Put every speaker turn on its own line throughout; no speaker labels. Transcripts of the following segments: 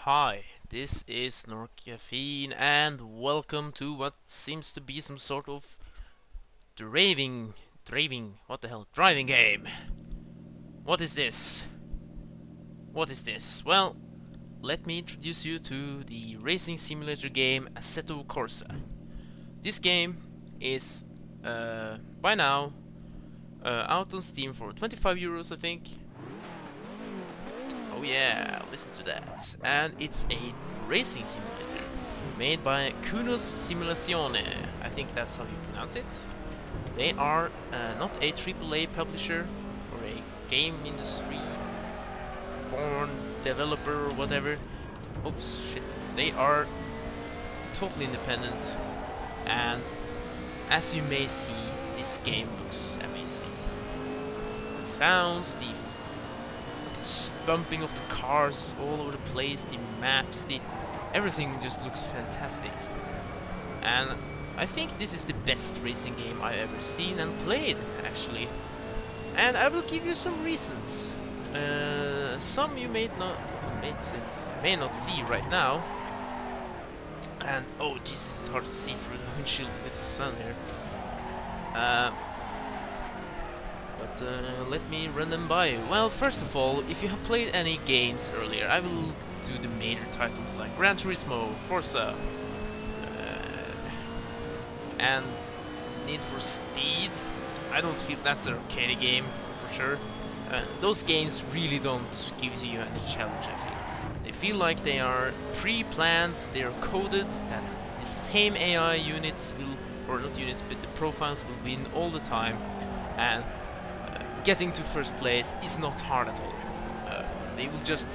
Hi, this is Norcaffeine and welcome to what seems to be some sort of driving game. What is this? What is this? Well, let me introduce you to the racing simulator game Assetto Corsa. This game is by now out on Steam for 25 euros, I think. Oh yeah, listen to that. And it's a racing simulator made by Kunos Simulazione. I think that's how you pronounce it. They are not a AAA publisher or a game industry born developer or whatever. Oops, shit. They are totally independent, and as you may see, this game looks amazing. The sounds, the bumping of the cars all over the place, the maps, everything just looks fantastic. And I think this is the best racing game I've ever seen and played, actually. And I will give you some reasons. Some you may not see right now. And oh Jesus, it's hard to see through the windshield with the sun here. Let me run them by you. Well, first of all, if you have played any games earlier, I will do the major titles like Gran Turismo, Forza, and Need for Speed. I don't feel that's an arcade game, for sure. Those games really don't give you any challenge, I feel. They feel like they are pre-planned, they are coded, that the same AI units will, or not units, but the profiles will win all the time, and getting to first place is not hard at all. They will just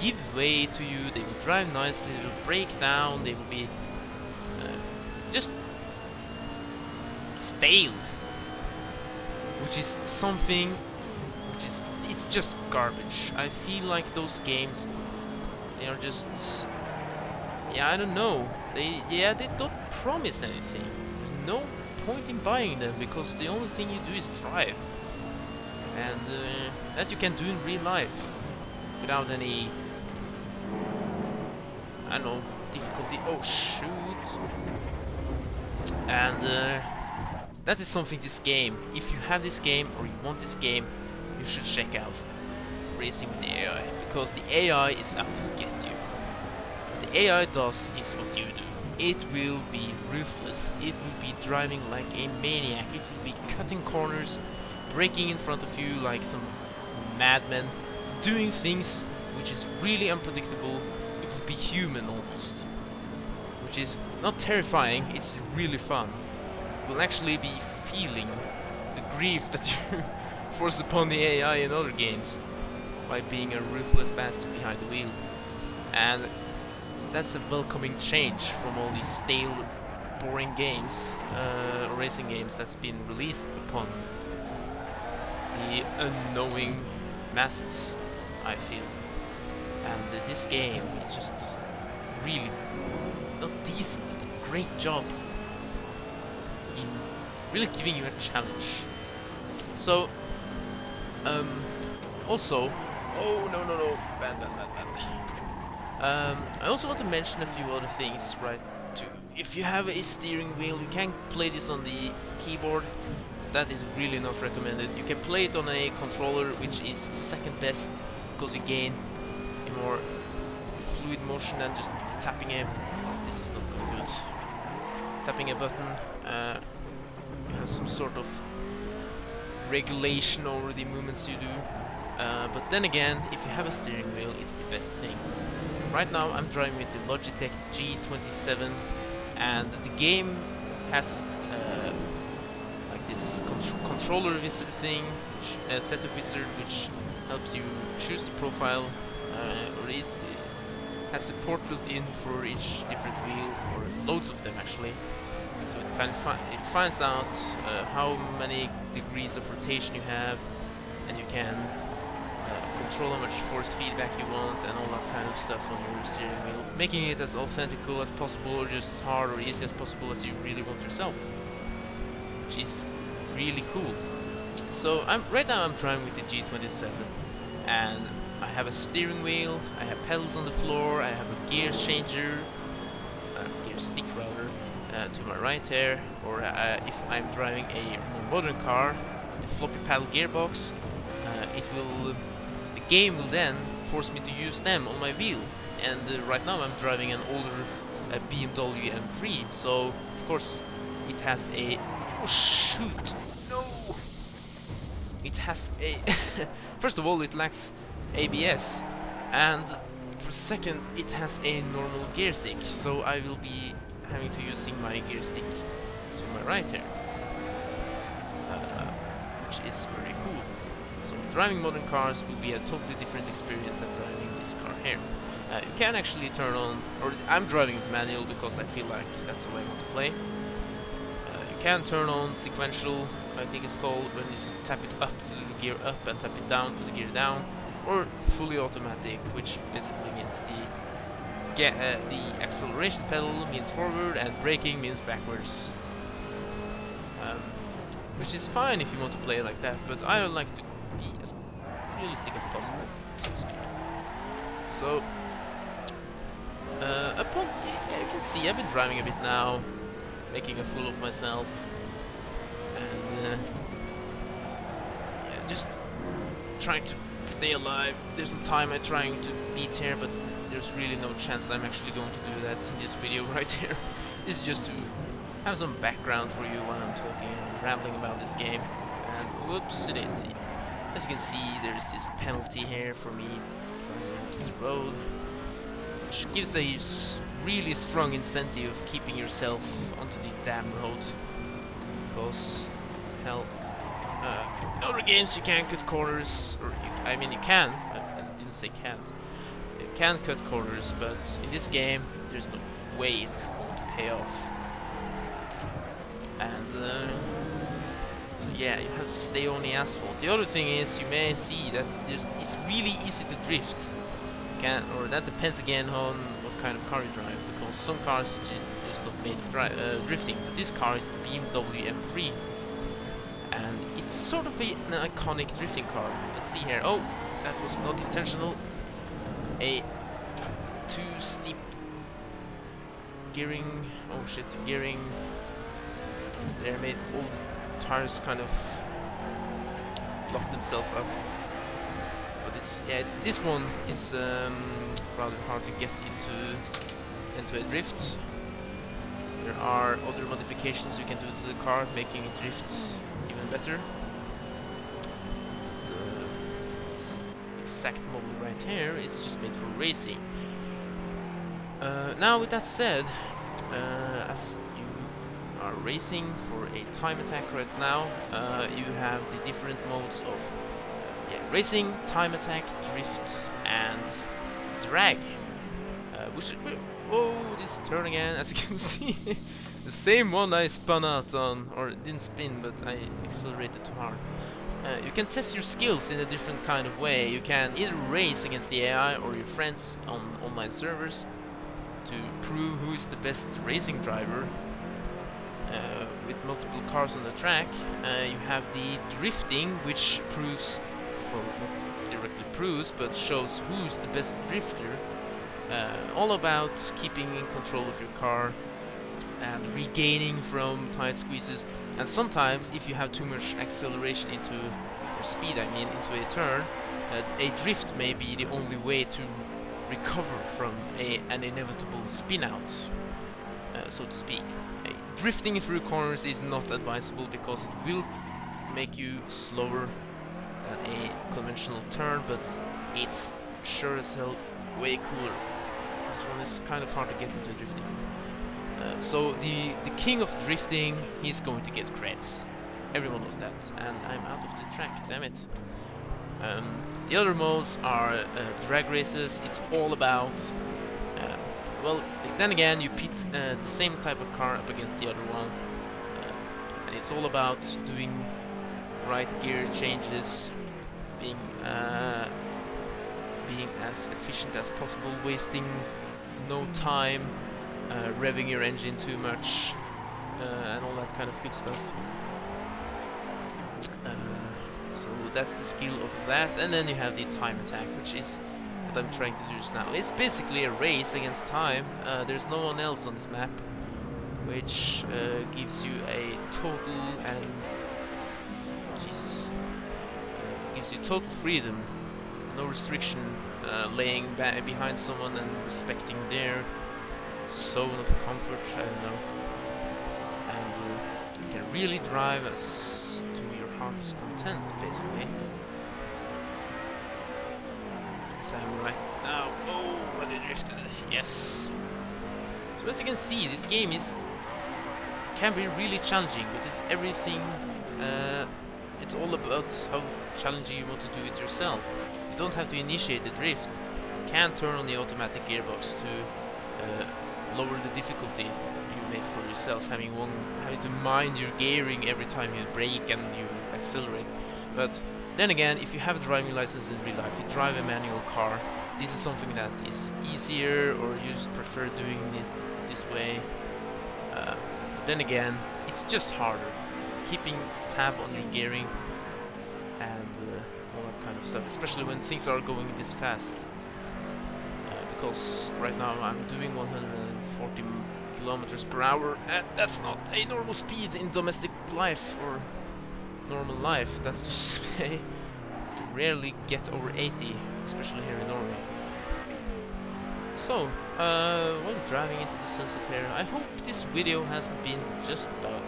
give way to you, they will drive nicely, they will break down, they will be just stale, which is something which is, it's just garbage. I feel like those games, they are just, yeah, I don't know, they don't promise anything. There's no point in buying them because the only thing you do is drive. And that you can do in real life without any, I don't know, difficulty. Oh shoot! And that is something this game, if you have this game or you want this game, you should check out Racing with the AI, because the AI is out to get you. What the AI does is what you do. It will be ruthless, it will be driving like a maniac, it will be cutting corners, breaking in front of you like some madmen, doing things which is really unpredictable. It will be human almost, which is not terrifying, it's really fun. You will actually be feeling the grief that you force upon the AI in other games by being a ruthless bastard behind the wheel. And that's a welcoming change from all these stale, boring games, racing games that's been released upon the unknowing masses, I feel. And this game, it just does really, not decent, but a great job in really giving you a challenge. So, also, oh no, bad. I also want to mention a few other things, right? If you have a steering wheel, you can play this on the keyboard. That is really not recommended. You can play it on a controller, which is second best, because you gain a more fluid motion than just tapping a... Oh, this is not going good. Tapping a button, you have some sort of regulation over the movements you do. But then again, if you have a steering wheel, it's the best thing. Right now I'm driving with the Logitech G27, and the game has this controller wizard thing, setup wizard, which helps you choose the profile, or it has support built in for each different wheel, or loads of them actually. So it kind of it finds out how many degrees of rotation you have, and you can control how much forced feedback you want and all that kind of stuff on your steering wheel, making it as authentical as possible, or just as hard or easy as possible as you really want yourself, which is really cool. So right now I'm driving with the G27, and I have a steering wheel, I have pedals on the floor, I have a gear changer, gear stick rather, to my right here, or if I'm driving a more modern car, the floppy paddle gearbox, the game will then force me to use them on my wheel. And right now I'm driving an older BMW M3, so of course it has a... Oh shoot! No! It has a... First of all, it lacks ABS, and for second, it has a normal gear stick, so I will be having to using my gear stick to my right here, which is very cool. So driving modern cars will be a totally different experience than driving this car here. You can actually turn on, or I'm driving it manual because I feel like that's the way I want to play. You can turn on sequential, I think it's called, when you just tap it up to the gear up and tap it down to the gear down, or fully automatic, which basically means the acceleration pedal means forward and braking means backwards. Which is fine if you want to play like that, but I would like to be as realistic as possible, so to speak. So, you can see I've been driving a bit now, making a fool of myself, and yeah, just trying to stay alive. There's some time I'm trying to beat here, but there's really no chance I'm actually going to do that in this video right here. This is just to have some background for you while I'm talking and rambling about this game. And whoops, it is. As you can see, there's this penalty here for me driving off the road, which gives a really strong incentive of keeping yourself onto the damn road. Because, hell, in other games you can cut corners, or I mean you can, I didn't say can't. You can cut corners, but in this game there's no way it's going to pay off. And so yeah, you have to stay on the asphalt. The other thing is, you may see that it's really easy to drift. Or that depends again on what kind of car you drive, because some cars are just not made of drifting. But this car is the BMW M3, and it's sort of an iconic drifting car. Let's see here. Oh, that was not intentional. A too steep gearing. Oh shit, gearing. They made all the tires kind of lock themselves up. But it's this one is rather hard to get into a drift. There are other modifications you can do to the car, making it drift even better. This exact model right here is just made for racing. Now, with that said, as you are racing for a time attack right now, you have the different modes of racing, time attack, drift, and drag. Oh, this turn again, as you can see. The same one I spun out on, or didn't spin, but I accelerated too hard. You can test your skills in a different kind of way. You can either race against the AI or your friends on online servers to prove who is the best racing driver. With multiple cars on the track, you have the drifting, which proves, well, not directly proves, but shows who's the best drifter. All about keeping in control of your car and regaining from tight squeezes. And sometimes, if you have too much acceleration into, or speed I mean, into a turn, a drift may be the only way to recover from an inevitable spin out, so to speak. Drifting through corners is not advisable because it will make you slower than a conventional turn, but it's sure as hell way cooler. This one is kind of hard to get into drifting. So the king of drifting, he's going to get creds. Everyone knows that, and I'm out of the track, damn it. The other modes are drag races. It's all about well, then again, you pit the same type of car up against the other one, and it's all about doing right gear changes, being as efficient as possible, wasting no time, revving your engine too much, and all that kind of good stuff. So So that's the skill of that, and then you have the time attack, which is what I'm trying to do just now. It's basically a race against time. There's no one else on this map, which gives you a total and gives you total freedom, no restriction, laying behind someone and respecting their zone of comfort. I don't know, and you can really drive as to your heart's content, basically. As I'm right now. Oh, what I drifted! Yes. So as you can see, this game can be really challenging, but it's everything. It's all about how challenging you want to do it yourself. You don't have to initiate the drift. You can turn on the automatic gearbox to lower the difficulty you make for yourself, having to mind your gearing every time you brake and you accelerate. But then again, if you have a driving license in real life, you drive a manual car, this is something that is easier, or you just prefer doing it this way. But then again, it's just harder. Keeping tab on the gearing and all that kind of stuff, especially when things are going this fast. Because right now I'm doing 140 kilometers per hour, and that's not a normal speed in domestic life or normal life. That's to say, rarely get over 80, especially here in Norway. So, while driving into the sunset here, I hope this video hasn't been just about.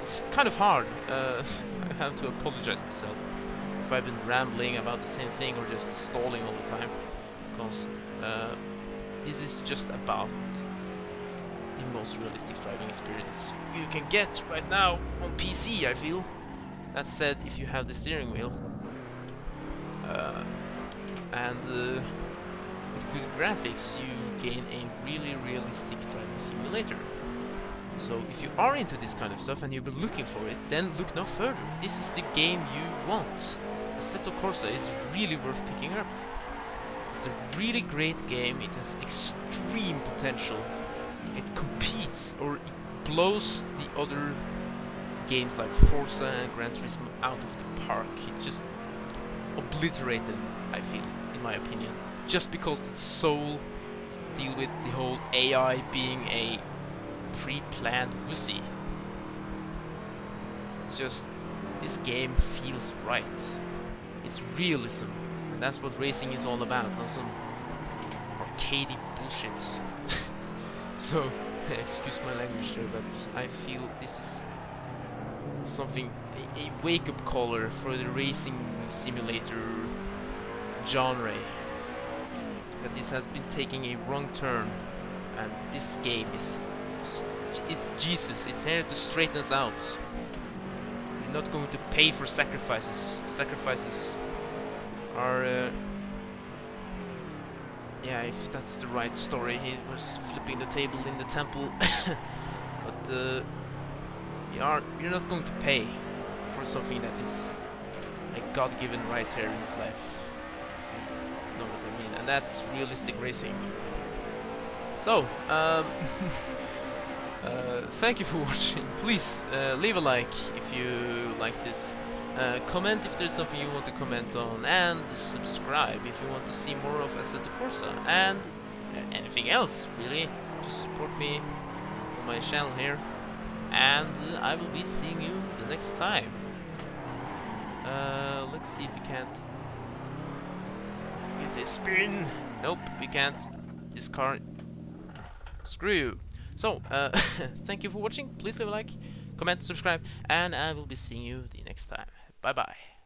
It's kind of hard. I have to apologize myself if I've been rambling about the same thing or just stalling all the time, because this is just about the most realistic driving experience you can get right now on PC, I feel. That said, if you have the steering wheel and with good graphics, you gain a really realistic driving simulator. So if you are into this kind of stuff and you've been looking for it, then look no further. This is the game you want. Assetto Corsa is really worth picking up. It's a really great game. It has extreme potential. It competes, or it blows the other games like Forza and Gran Turismo out of the park. It just obliterates them, I feel, in my opinion. Just because its soul deal with the whole AI being a pre-planned wussy. It's just, this game feels right. It's realism, and that's what racing is all about, not some arcadey bullshit. So, excuse my language there, but I feel this is something, a wake-up caller for the racing simulator genre. That this has been taking a wrong turn, and this game is just, it's Jesus. It's here to straighten us out. We're not going to pay for sacrifices. Sacrifices are yeah, if that's the right story. He was flipping the table in the temple. But you're not going to pay for something that is a God-given right here in this life, if you know what I mean, and that's realistic racing. So, thank you for watching. Please leave a like if you like this. Comment if there's something you want to comment on, and subscribe if you want to see more of Assetto Corsa, and anything else, really. Just support me on my channel here, and I will be seeing you the next time. Let's see if we can't get a spin. Nope, we can't. This car. Screw you. So, thank you for watching. Please leave a like, comment, subscribe, and I will be seeing you the next time. Bye bye.